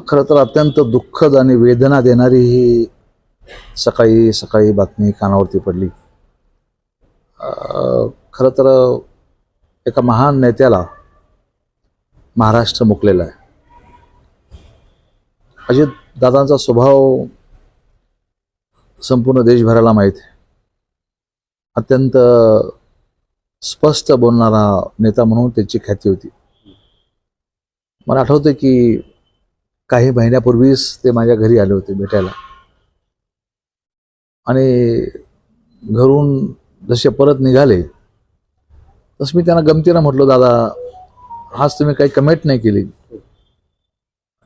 खरं तर अत्यंत दुःखद आणि वेदना देणारी ही सकाळी सकाळी बातमी कानावरती पडली. खरं तर एका महान नेत्याला महाराष्ट्र मुकलेला आहे. अजित दादांचा स्वभाव संपूर्ण देशभराला माहीत आहे. अत्यंत स्पष्ट बोलणारा नेता म्हणून त्याची ख्याती होती. मला आठवतं की काही महिन्यापूर्वीच ते माझ्या घरी आले होते भेटायला, आणि घरून जसे परत निघाले तसं मी त्यांना गमतीनं म्हटलं, दादा आज तुम्ही काही कमेंट नाही केली.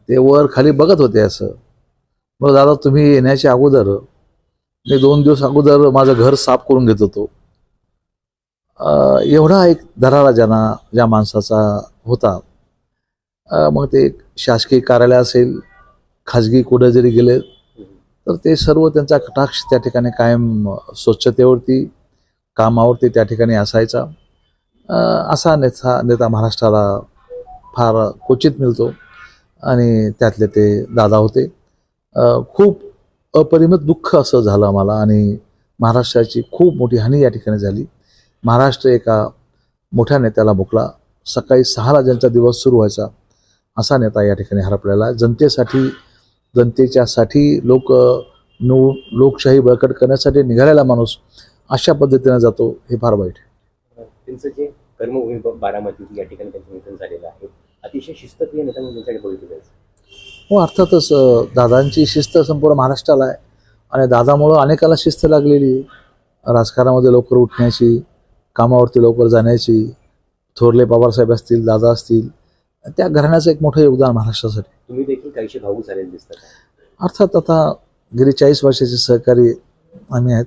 ते वर खाली बघत होते असं. मग दादा तुम्ही येण्याच्या अगोदर मी 2 दिवस अगोदर माझं घर साफ करून घेत होतो. एवढा एक दरारा ज्या माणसाचा होता. मग ते शासकीय कार्यालय असेल, खाजगी कुठं जरी गेले तर ते सर्व त्यांचा कटाक्ष त्या ठिकाणी कायम स्वच्छतेवरती, कामावरती त्या ठिकाणी असायचा. असा नेता महाराष्ट्राला फार क्वचित मिळतो, आणि त्यातले ते दादा होते. खूप अपरिमित दुःख असं झालं आम्हाला, आणि महाराष्ट्राची खूप मोठी हानी या ठिकाणी झाली. महाराष्ट्र एका मोठ्या नेत्याला मुकला. सकाळी 6ला ज्यांचा दिवस सुरू व्हायचा असा नेता या ठिकाणी हरपलेला. जनतेच्यासाठी लोकशाही बळकट करण्यासाठी निघालेला माणूस अशा पद्धतीने जातो, हे फार वाईट आहे. त्यांचं जे कर्मभूमी बारामती या ठिकाणी त्यांचं निधन झालेलं आहे. अतिशय शिस्तप्रिय नेता म्हणून त्यांच्याकडे बघितलं जायचं. हो, अर्थातच दादांची शिस्त संपूर्ण महाराष्ट्राला आहे, आणि दादामुळं अनेकाला शिस्त लागलेली आहे. राजकारणामध्ये लवकर उठण्याची, कामावरती लवकर जाण्याची. थोरले पवारसाहेब असतील, दादा असतील, त्या घराण्याचं एक मोठं योगदान महाराष्ट्रासाठी. तुम्ही देखील काहीशी भावूक झालेले दिसतात. अर्थात आता गेली 40 वर्षाचे सहकारी आम्ही आहेत.